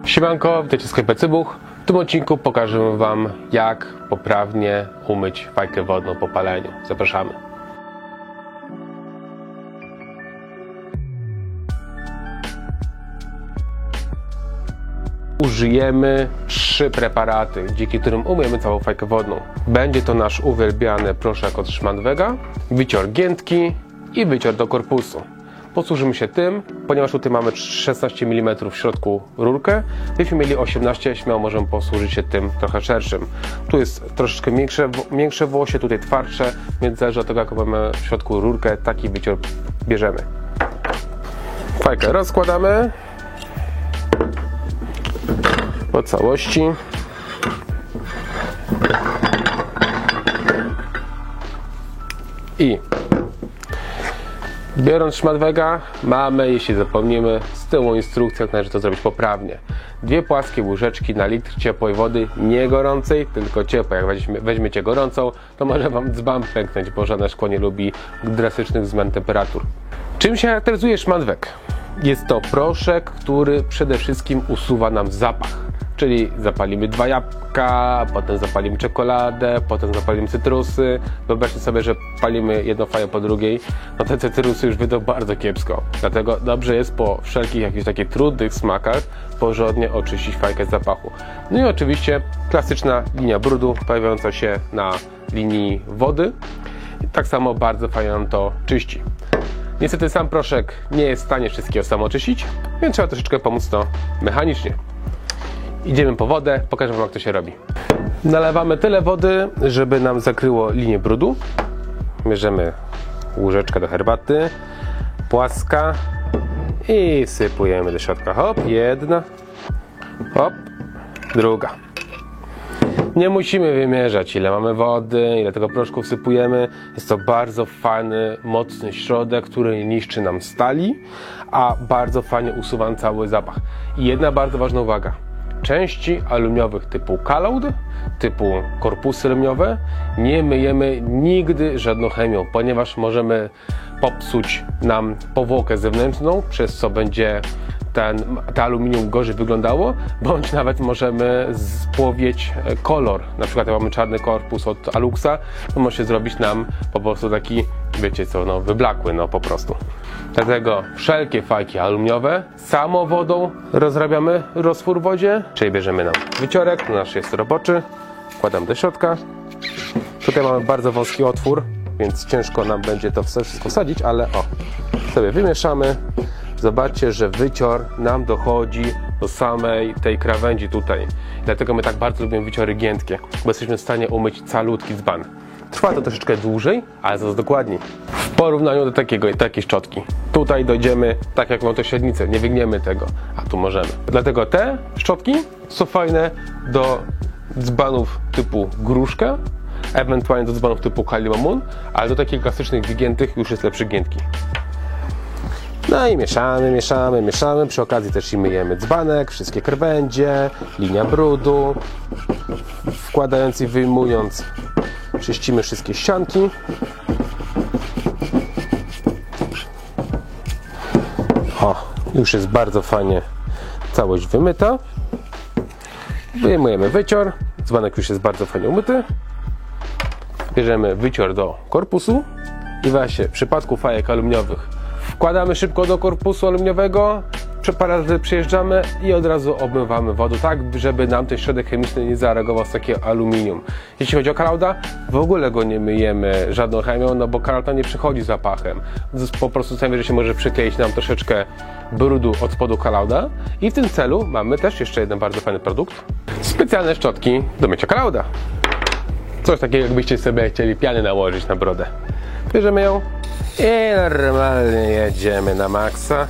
Siemanko, witajcie w sklepie Cybuch. W tym odcinku pokażę Wam, jak poprawnie umyć fajkę wodną po paleniu. Zapraszamy. Użyjemy 3 preparaty, dzięki którym umyjemy całą fajkę wodną. Będzie to nasz uwielbiany proszek od Szmandwega, wycior giętki i wycior do korpusu. Posłużymy się tym, ponieważ tutaj mamy 16 mm w środku rurkę. Gdybyśmy mieli 18, śmiało możemy posłużyć się tym trochę szerszym. Tu jest troszeczkę większe włosie, tutaj twardsze, więc zależy od tego, jaką mamy w środku rurkę, taki wycior bierzemy. Fajkę rozkładamy po całości. I biorąc Szmandwega, mamy, jeśli zapomnimy, z tyłu instrukcję, jak należy to zrobić poprawnie. 2 płaskie łyżeczki na litr ciepłej wody, nie gorącej, tylko ciepłej. Jak weźmiecie gorącą, to może Wam dzban pęknąć, bo żadne szkło nie lubi drastycznych zmian temperatur. Czym się charakteryzuje Szmandweg? Jest to proszek, który przede wszystkim usuwa nam zapach. Czyli zapalimy 2 jabłka, potem zapalimy czekoladę, potem zapalimy cytrusy. Wyobraźcie sobie, że palimy jedną faję po drugiej, no te cytrusy już wyjdą bardzo kiepsko. Dlatego dobrze jest po wszelkich jakichś takich trudnych smakach porządnie oczyścić fajkę z zapachu. No i oczywiście klasyczna linia brudu pojawiająca się na linii wody. Tak samo bardzo fajnie nam to czyści. Niestety sam proszek nie jest w stanie wszystkiego sam oczyścić, więc trzeba troszeczkę pomóc to mechanicznie. Idziemy po wodę, pokażę Wam, jak to się robi. Nalewamy tyle wody, żeby nam zakryło linię brudu. Bierzemy łyżeczkę do herbaty, płaska i sypujemy do środka. Hop, jedna, hop, druga. Nie musimy wymierzać, ile mamy wody, ile tego proszku wsypujemy. Jest to bardzo fajny, mocny środek, który nie niszczy nam stali, a bardzo fajnie usuwa cały zapach. I jedna bardzo ważna uwaga. Części aluminiowych typu kaloud, typu korpusy aluminiowe nie myjemy nigdy żadną chemią, ponieważ możemy popsuć nam powłokę zewnętrzną, przez co będzie to aluminium gorzej wyglądało, bądź nawet możemy spłowieć kolor. Na przykład jak mamy czarny korpus od Aluxa, to może się zrobić nam po prostu taki, wiecie co, no wyblakły, no po prostu. Dlatego wszelkie fajki aluminiowe samą wodą rozrabiamy roztwór w wodzie, czyli bierzemy nam wyciorek, nasz jest roboczy, wkładamy do środka. Tutaj mamy bardzo wąski otwór, więc ciężko nam będzie to wszystko wsadzić, ale o, sobie wymieszamy. Zobaczcie, że wycior nam dochodzi do samej tej krawędzi tutaj. Dlatego my tak bardzo lubimy wyciory giętkie, bo jesteśmy w stanie umyć calutki dzban. Trwa to troszeczkę dłużej, ale zaraz dokładniej. W porównaniu do takiej szczotki. Tutaj dojdziemy, tak jak mam to średnicę, nie wygniemy tego, a tu możemy. Dlatego te szczotki są fajne do dzbanów typu gruszka, ewentualnie do dzbanów typu Kalimamun, ale do takich klasycznych wygiętych już jest lepszy giętki. No i mieszamy. Przy okazji też i myjemy dzbanek, wszystkie krawędzie, linia brudu. Wkładając i wyjmując, czyścimy wszystkie ścianki. O, już jest bardzo fajnie całość wymyta. Wyjmujemy wycior. Dzbanek już jest bardzo fajnie umyty. Bierzemy wycior do korpusu i właśnie w przypadku fajek aluminiowych wkładamy szybko do korpusu aluminiowego, parę razy przyjeżdżamy i od razu obmywamy wodą, tak żeby nam ten środek chemiczny nie zareagował z takiego aluminium. Jeśli chodzi o kalauda, w ogóle go nie myjemy żadną chemią, no bo kalauda nie przychodzi z zapachem. Po prostu sami, że się może przykleić nam troszeczkę brudu od spodu kalauda i w tym celu mamy też jeszcze jeden bardzo fajny produkt. Specjalne szczotki do mycia kalauda. Coś takiego, jakbyście sobie chcieli piany nałożyć na brodę. Bierzemy ją i normalnie jedziemy na maksa.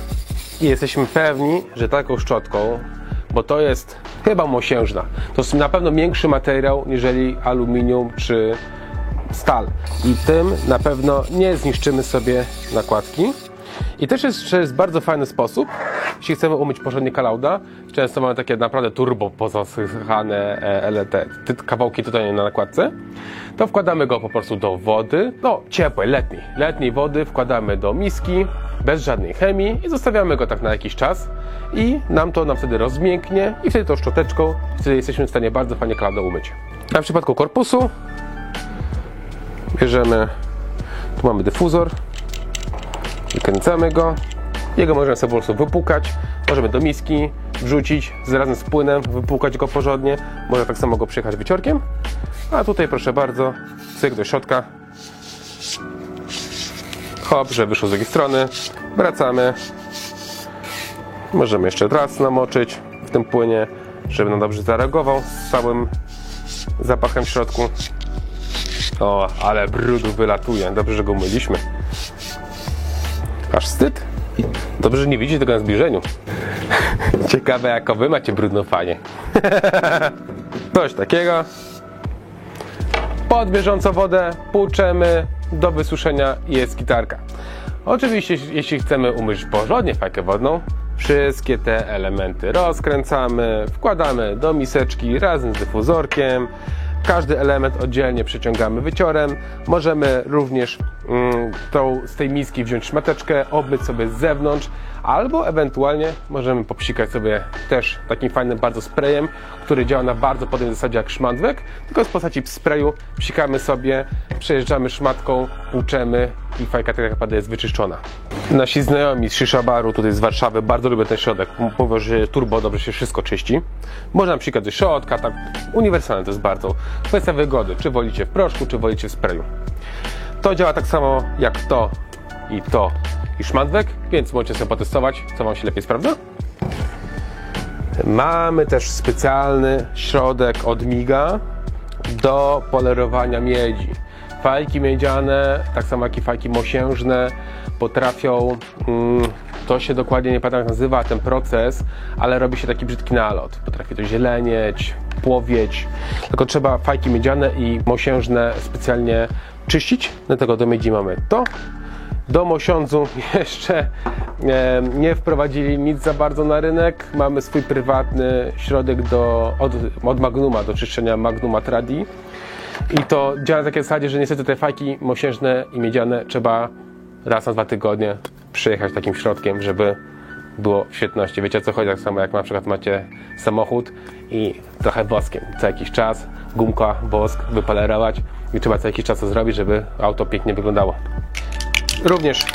I jesteśmy pewni, że taką szczotką, bo to jest chyba mosiężna, to jest na pewno większy materiał niżeli aluminium czy stal. I tym na pewno nie zniszczymy sobie nakładki. I też jest bardzo fajny sposób, jeśli chcemy umyć porządnie kalauda, często mamy takie naprawdę turbo pozasychane te kawałki tutaj na nakładce, to wkładamy go po prostu do wody, ciepłej, letniej wody, wkładamy do miski, bez żadnej chemii i zostawiamy go tak na jakiś czas i nam wtedy rozmięknie i wtedy tą szczoteczką wtedy jesteśmy w stanie bardzo fajnie kalauda umyć. A w przypadku korpusu bierzemy, tu mamy dyfuzor, wykręcamy go, jego możemy sobie po prostu wypłukać, możemy do miski wrzucić razem z płynem, wypłukać go porządnie, można tak samo go przyjechać wyciorkiem, a tutaj proszę bardzo, cyk do środka, hop, że wyszło z drugiej strony, wracamy, możemy jeszcze raz namoczyć w tym płynie, żeby nam dobrze zareagował z całym zapachem w środku. O, ale brudu wylatuje, dobrze, że go umyliśmy. Aż wstyd. Dobrze, że nie widzicie tego na zbliżeniu. Ciekawe, jaką wy macie brudną fanię. Coś takiego. Pod bieżącą wodę płuczemy do wysuszenia i jest gitarka. Oczywiście, jeśli chcemy umyć porządnie fajkę wodną, wszystkie te elementy rozkręcamy, wkładamy do miseczki razem z dyfuzorkiem. Każdy element oddzielnie przeciągamy wyciorem. Możemy również z tej miski wziąć szmateczkę, obmyć sobie z zewnątrz, albo ewentualnie możemy popsikać sobie też takim fajnym bardzo sprayem, który działa na bardzo podobnej zasadzie jak szmandwek, tylko w postaci sprayu psikamy sobie, przejeżdżamy szmatką, płuczemy i fajka tak naprawdę jest wyczyszczona. Nasi znajomi z Shisha Baru tutaj z Warszawy bardzo lubią ten środek. Mówią, że turbo dobrze się wszystko czyści. Można psikać do środka, tak uniwersalne to jest bardzo. Kwestia wygody, czy wolicie w proszku, czy wolicie w sprayu. To działa tak samo jak to i szmandwek, więc możecie sobie potestować, co wam się lepiej sprawdza. Mamy też specjalny środek od Miga do polerowania miedzi. Fajki miedziane, tak samo jak i fajki mosiężne, potrafią, to się dokładnie nie pamiętam jak nazywa ten proces, ale robi się taki brzydki nalot. Potrafi to zielenieć, płowieć, tylko trzeba fajki miedziane i mosiężne specjalnie czyścić. Dlatego do miedzi mamy to. Do mosiądzu jeszcze nie wprowadzili nic za bardzo na rynek. Mamy swój prywatny środek od Magnuma do czyszczenia Magnuma Tradi. I to działa na takiej zasadzie, że niestety te fajki mosiężne i miedziane trzeba raz na 2 tygodnie przyjechać takim środkiem, żeby było w świetności. Wiecie o co chodzi? Tak samo jak na przykład macie samochód i trochę woskiem. Co jakiś czas gumka, wosk wypolerować i trzeba co jakiś czas to zrobić, żeby auto pięknie wyglądało. Również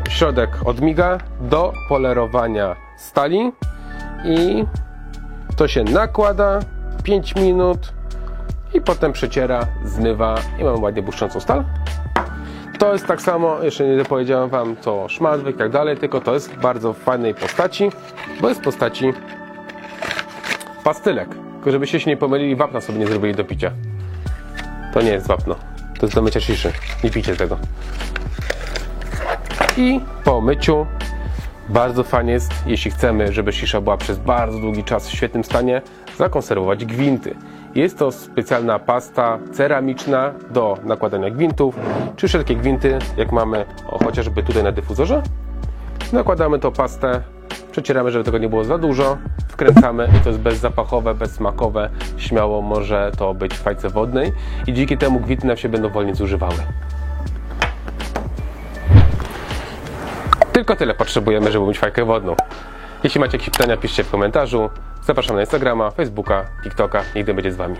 środek od Miga do polerowania stali i to się nakłada 5 minut i potem przeciera, zmywa i mamy ładnie błyszczącą stal. To jest tak samo, jeszcze nie powiedziałem wam to szmandwyk i tak dalej, tylko to jest w bardzo fajnej postaci, bo jest w postaci pastylek. Tylko żebyście się nie pomylili, wapna sobie nie zrobili do picia. To nie jest wapno, to jest do mycia sziszy, nie pijcie tego. I po myciu bardzo fajnie jest, jeśli chcemy, żeby szisza była przez bardzo długi czas w świetnym stanie, zakonserwować gwinty. Jest to specjalna pasta ceramiczna do nakładania gwintów, czy wszelkie gwinty, jak mamy chociażby tutaj na dyfuzorze. Nakładamy tą pastę, przecieramy, żeby tego nie było za dużo, wkręcamy i to jest bezzapachowe, bezsmakowe, śmiało może to być w fajce wodnej i dzięki temu gwinty nam się będą wolniej zużywały. Tylko tyle potrzebujemy, żeby mieć fajkę wodną. Jeśli macie jakieś pytania, piszcie w komentarzu. Zapraszam na Instagrama, Facebooka, TikToka. Nigdy będzie z wami.